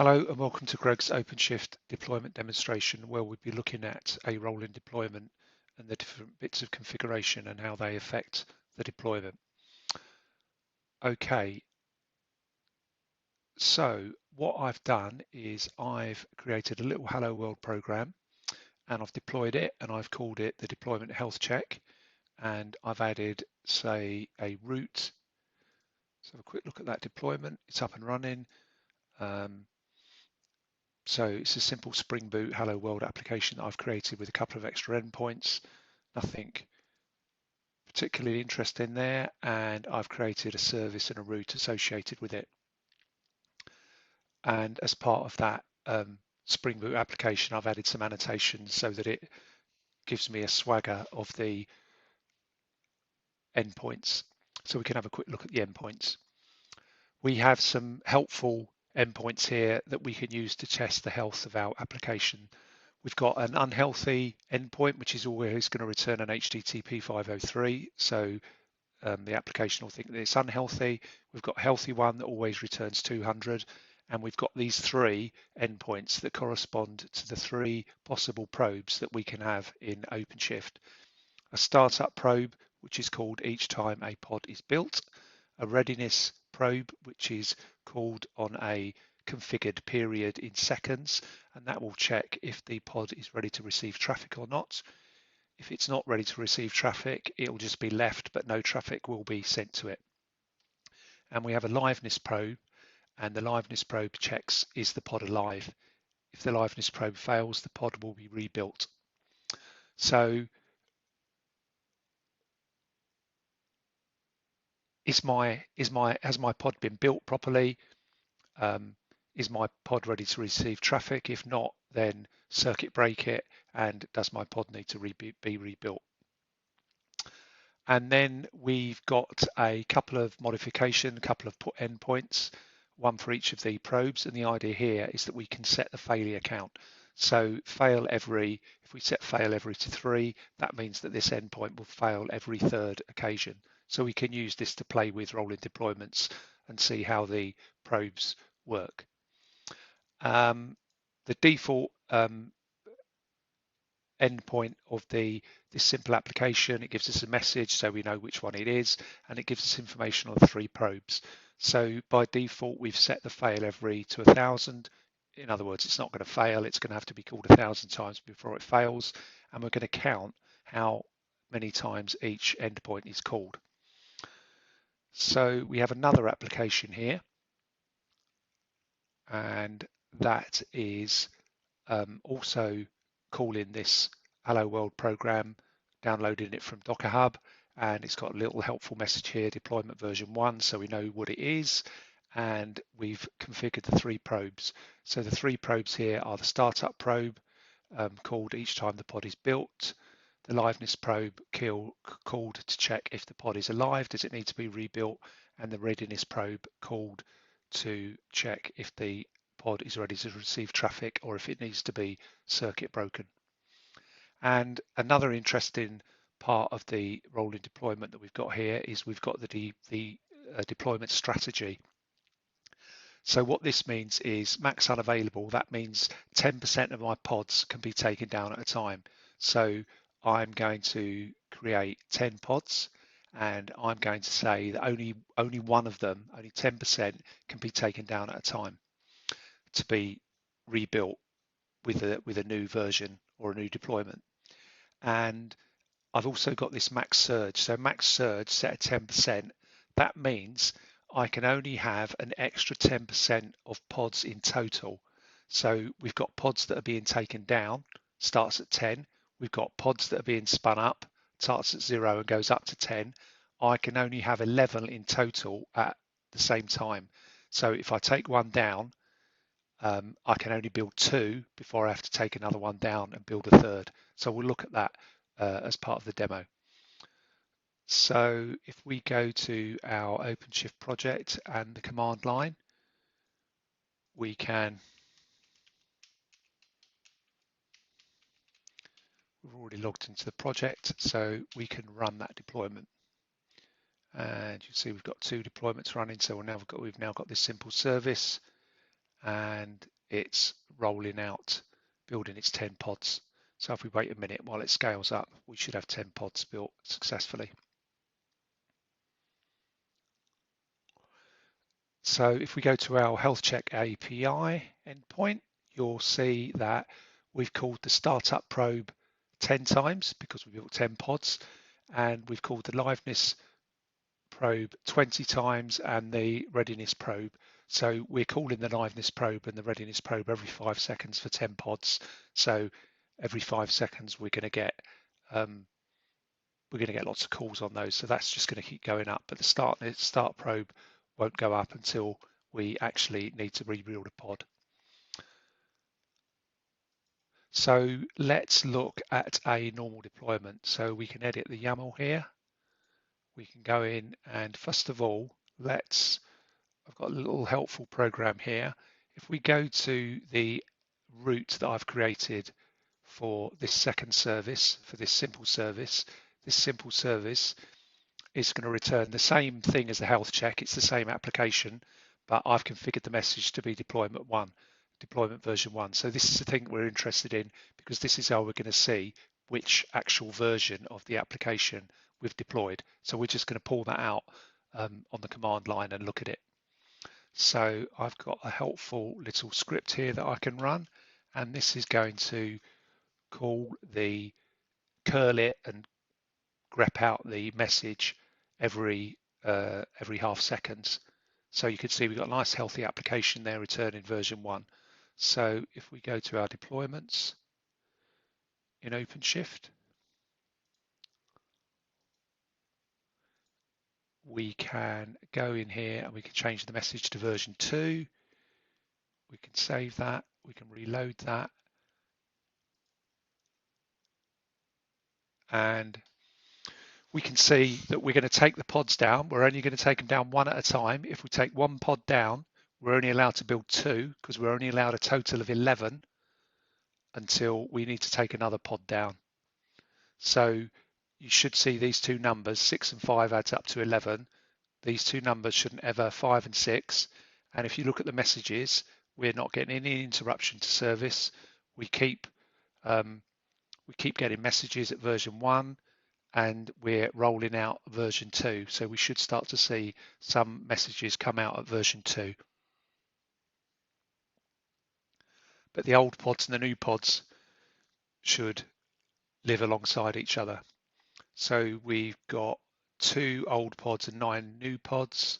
Hello and welcome to Greg's Openshift deployment demonstration, where we'll be looking at a rolling deployment and the different bits of configuration and how they affect the deployment. Okay, so what I've done is I've created a little Hello World program and I've deployed it, and I've called it the deployment health check, and I've added, say, a route. So have a quick look at that deployment. It's up and running. So it's a simple Spring Boot Hello World application that I've created with a couple of extra endpoints, nothing particularly interesting there, and I've created a service and a route associated with it. And as part of that Spring Boot application, I've added some annotations so that it gives me a swagger of the endpoints. So we can have a quick look at the endpoints. We have some helpful endpoints here that we can use to test the health of our application. We've got an unhealthy endpoint, which is always going to return an HTTP 503. So the application will think that it's unhealthy. We've got a healthy one that always returns 200. And we've got these three endpoints that correspond to the three possible probes that we can have in Openshift. A startup probe, which is called each time a pod is built. A readiness probe, which is called on a configured period in seconds, and that will check if the pod is ready to receive traffic or not. If it's not ready to receive traffic, it will just be left, but no traffic will be sent to it. And we have a liveness probe, and the liveness probe checks, is the pod alive? If the liveness probe fails, the pod will be rebuilt. So has my pod been built properly? Is my pod ready to receive traffic? If not, then circuit break it, and does my pod need to be rebuilt? And then we've got a couple of modifications, a couple of endpoints, one for each of the probes. And the idea here is that we can set the failure count. So if we set fail every to 3, that means that this endpoint will fail every third occasion. So we can use this to play with rolling deployments and see how the probes work. The default endpoint of this simple application, it gives us a message so we know which one it is, and it gives us information on the three probes. So by default, we've set the fail every to 1,000. In other words, it's not going to fail. It's going to have to be called 1,000 times before it fails, and we're going to count how many times each endpoint is called. So we have another application here, and that is also calling this Hello World program, downloading it from Docker Hub, and it's got a little helpful message here, deployment version 1, so we know what it is, and we've configured the three probes. So the three probes here are the startup probe, called each time the pod is built, the liveness probe called to check if the pod is alive, does it need to be rebuilt, and the readiness probe called to check if the pod is ready to receive traffic or if it needs to be circuit broken. And another interesting part of the rolling deployment that we've got here is we've got the deployment strategy. So what this means is max unavailable. That means 10% of my pods can be taken down at a time. So I'm going to create 10 pods, and I'm going to say that only one of them, only 10%, can be taken down at a time to be rebuilt with a new version or a new deployment. And I've also got this max surge. So max surge set at 10%. That means I can only have an extra 10% of pods in total. So we've got pods that are being taken down, starts at 10. We've got pods that are being spun up, starts at 0 and goes up to 10. I can only have 11 in total at the same time. So if I take one down, I can only build 2 before I have to take another one down and build a third. So we'll look at that as part of the demo. So if we go to our Openshift project and the command line, we've already logged into the project, so we can run that deployment. And you see we've got 2 deployments running, so we've now got this simple service, and it's rolling out, building its 10 pods. So if we wait a minute while it scales up, we should have 10 pods built successfully. So if we go to our health check API endpoint, you'll see that we've called the startup probe 10 times because we built 10 pods, and we've called the liveness probe 20 times and the readiness probe. So we're calling the liveness probe and the readiness probe every 5 seconds for 10 pods. So every 5 seconds we're going to get lots of calls on those. So that's just going to keep going up. But the start probe won't go up until we actually need to rebuild a pod. So let's look at a normal deployment. So we can edit the YAML here. We can go in and first of all, I've got a little helpful program here. If we go to the route that I've created for this second service, for this simple service is going to return the same thing as the health check. It's the same application, but I've configured the message to be deployment version 1. So this is the thing we're interested in because this is how we're going to see which actual version of the application we've deployed. So we're just going to pull that out on the command line and look at it. So I've got a helpful little script here that I can run, and this is going to curl it and grep out the message every half seconds. So you can see we've got a nice healthy application there returning version 1. So if we go to our deployments in Openshift, we can go in here and we can change the message to version 2. We can save that, we can reload that, and we can see that we're going to take the pods down. We're only going to take them down one at a time. If we take one pod down, we're only allowed to build 2 because we're only allowed a total of 11 until we need to take another pod down. So you should see these two numbers, 6 and 5 adds up to 11. These two numbers shouldn't ever, 5 and 6. And if you look at the messages, we're not getting any interruption to service. We keep getting messages at version 1, and we're rolling out version 2. So we should start to see some messages come out at version 2. But the old pods and the new pods should live alongside each other. So we've got 2 old pods and 9 new pods.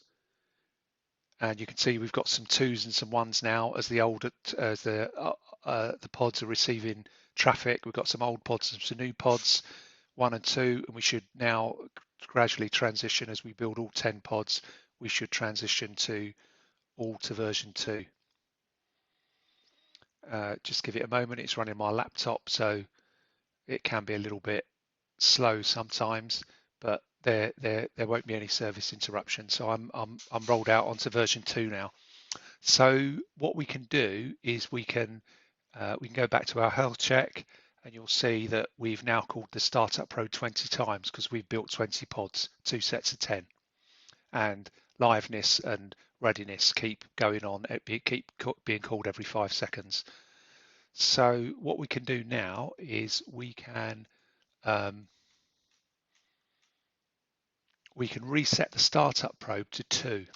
And you can see we've got some 2s and some 1s now as the pods are receiving traffic. We've got some old pods and some new pods, 1 and 2, and we should now gradually transition as we build all 10 pods. We should transition all to version 2. Just give it a moment. It's running my laptop, so it can be a little bit slow sometimes, but there won't be any service interruption. So I'm rolled out onto version 2 now. So what we can do is we can go back to our health check, and you'll see that we've now called the startup probe 20 times because we've built 20 pods, 2 sets of 10, and liveness and readiness keep going on, keep being called every 5 seconds. So what we can do now is we can reset the startup probe to 2.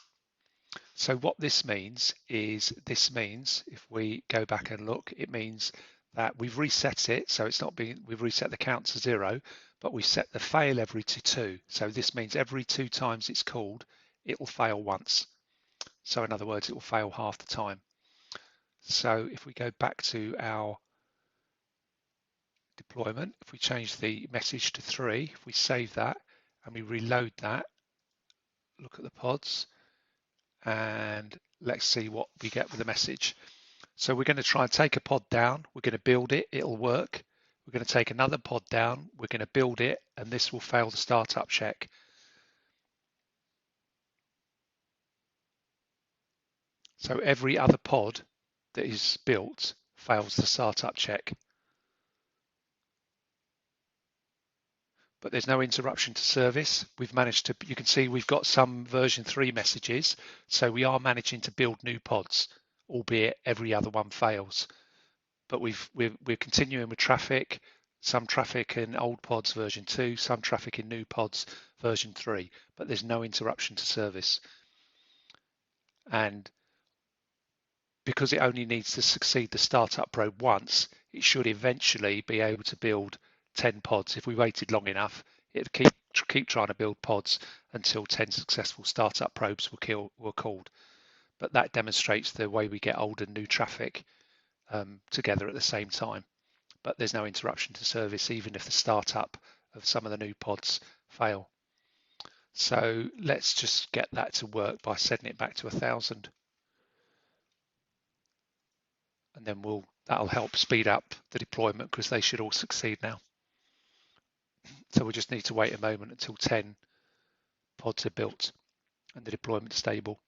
So what this means is, if we go back and look, it means that we've reset it. So we've reset the count to 0, but we set the fail every to 2. So this means every 2 times it's called, it will fail once. So in other words, it will fail half the time. So if we go back to our deployment, if we change the message to 3, if we save that and we reload that, look at the pods, and let's see what we get with the message. So we're going to try and take a pod down. We're going to build it. It'll work. We're going to take another pod down. We're going to build it, and this will fail the startup check. So every other pod that is built fails the startup check. But there's no interruption to service. We've managed to, you can see we've got some version 3 messages. So we are managing to build new pods albeit every other one fails. But we're continuing with traffic, some traffic in old pods version 2, some traffic in new pods version 3, but there's no interruption to service. And because it only needs to succeed the startup probe once, it should eventually be able to build 10 pods. If we waited long enough, it'd keep trying to build pods until 10 successful startup probes were called. But that demonstrates the way we get old and new traffic together at the same time. But there's no interruption to service, even if the startup of some of the new pods fail. So let's just get that to work by setting it back to 1,000. And then that'll help speed up the deployment because they should all succeed now. So we just need to wait a moment until 10 pods are built and the deployment is stable.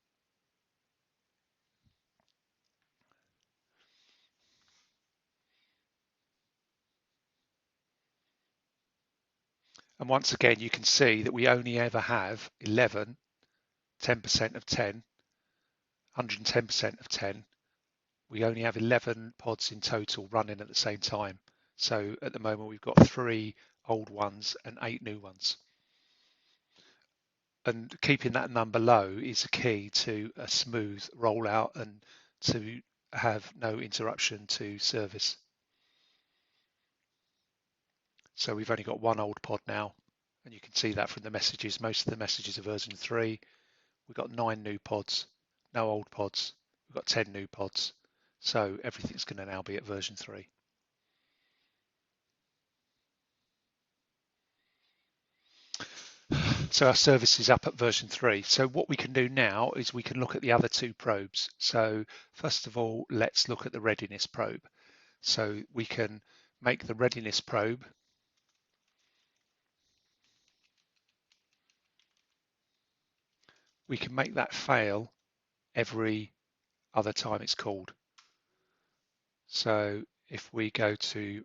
And once again, you can see that we only ever have 11, 10% of 10, 110% of 10. We only have 11 pods in total running at the same time. So at the moment, we've got 3 old ones and 8 new ones. And keeping that number low is a key to a smooth rollout and to have no interruption to service. So we've only got 1 old pod now, and you can see that from the messages. Most of the messages are version 3. We've got 9 new pods, no old pods. We've got 10 new pods. So everything's going to now be at version 3. So our service is up at version 3. So what we can do now is we can look at the other 2 probes. So first of all, let's look at the readiness probe. So we can make the readiness probe we can make that fail every other time it's called. So if we go to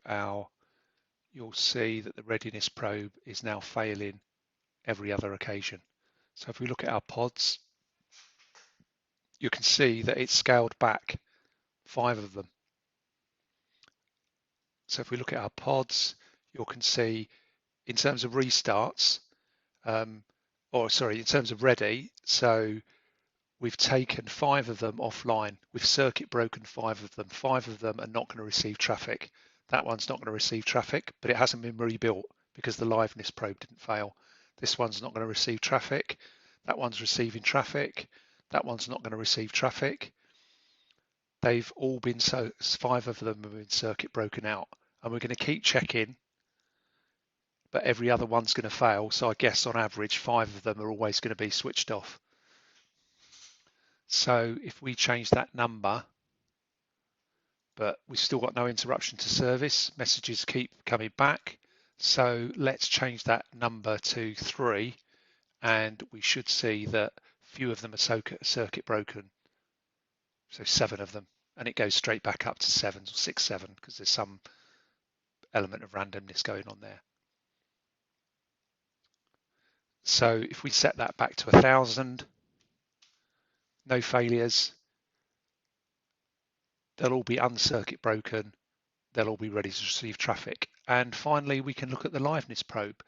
you'll see that the readiness probe is now failing every other occasion. So if we look at our pods, you can see that it's scaled back 5 of them. So if we look at our pods, you can see in terms of restarts, in terms of ready, so we've taken 5 of them offline. We've circuit broken 5 of them. 5 of them are not going to receive traffic. That one's not going to receive traffic, but it hasn't been rebuilt because the liveness probe didn't fail. This one's not going to receive traffic. That one's receiving traffic. That one's not going to receive traffic. They've all been 5 of them have been circuit broken out, and we're going to keep checking, but every other one's going to fail. So I guess on average, 5 of them are always going to be switched off. So if we change that number, but we've still got no interruption to service, messages keep coming back. So let's change that number to 3, and we should see that few of them are circuit broken. So 7 of them, and it goes straight back up to 7 or 6, 7, because there's some element of randomness going on there. So if we set that back to 1,000, no failures, they'll all be uncircuit broken, they'll all be ready to receive traffic. And finally, we can look at the liveness probe.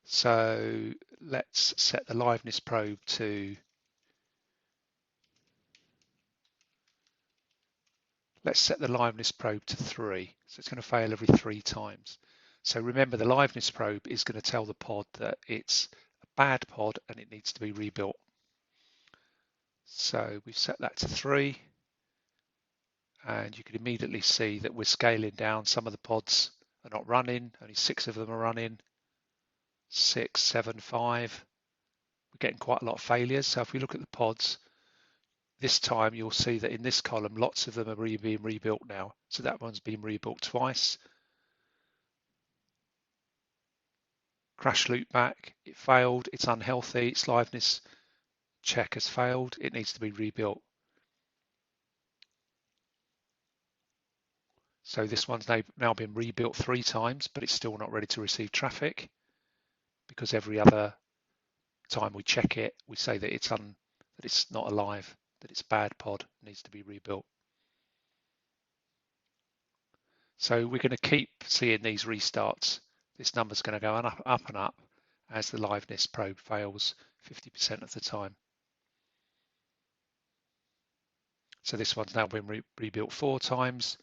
So let's set the liveness probe to, let's set the liveness probe to 3. So it's going to fail every 3 times. So remember, the liveness probe is going to tell the pod that it's a bad pod and it needs to be rebuilt. So we've set that to 3. And you can immediately see that we're scaling down. Some of the pods are not running, only 6 of them are running. 6, 7, 5. We're getting quite a lot of failures. So if we look at the pods, this time you'll see that in this column, lots of them are being rebuilt now. So that one's been rebuilt twice. Crash loop back, it failed, it's unhealthy, its liveness check has failed, it needs to be rebuilt. So this one's now been rebuilt 3 times, but it's still not ready to receive traffic because every other time we check it, we say that it's not alive, that it's bad pod, needs to be rebuilt. So we're going to keep seeing these restarts. This number's going to go up and up as the liveness probe fails 50% of the time. So this one's now been rebuilt 4 times.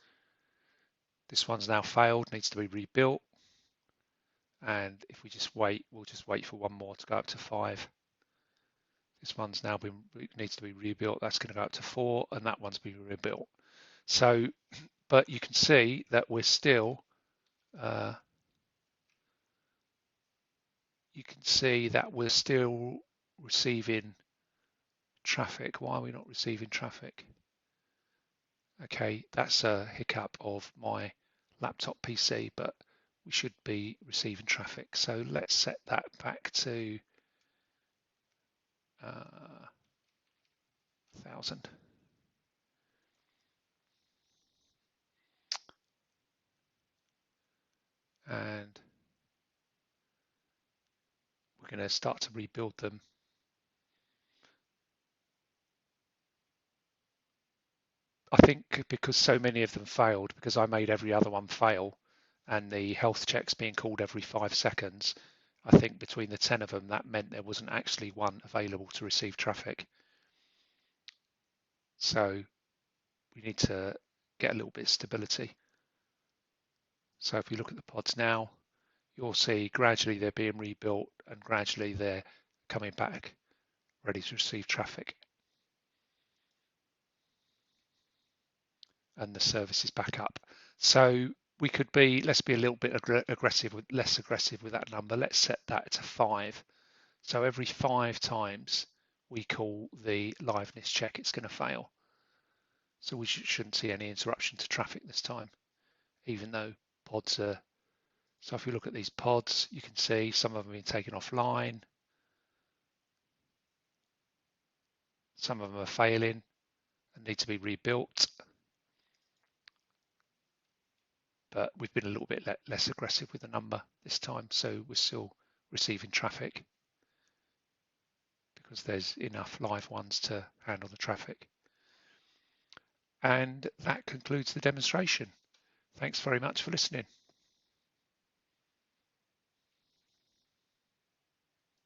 This one's now failed, needs to be rebuilt. And if we just wait, we'll just wait for one more to go up to 5. This one's now needs to be rebuilt. That's going to go up to 4, and that one's been rebuilt. So, but you can see that we're still, receiving traffic. Why are we not receiving traffic? Okay, that's a hiccup of my laptop PC, but we should be receiving traffic. So let's set that back to 1,000. And we're going to start to rebuild them. I think because so many of them failed, because I made every other one fail, and the health checks being called every 5 seconds, I think between the 10 of them, that meant there wasn't actually one available to receive traffic. So we need to get a little bit of stability. So if we look at the pods now, you'll see gradually they're being rebuilt and gradually they're coming back ready to receive traffic. And the service is back up. So we could be, let's be a little bit less aggressive with that number. Let's set that to 5. So every 5 times we call the liveness check, it's going to fail. So we shouldn't see any interruption to traffic this time, even though pods are. So if you look at these pods, you can see some of them have been taken offline. Some of them are failing and need to be rebuilt. But we've been a little bit less aggressive with the number this time, so we're still receiving traffic because there's enough live ones to handle the traffic. And that concludes the demonstration. Thanks very much for listening.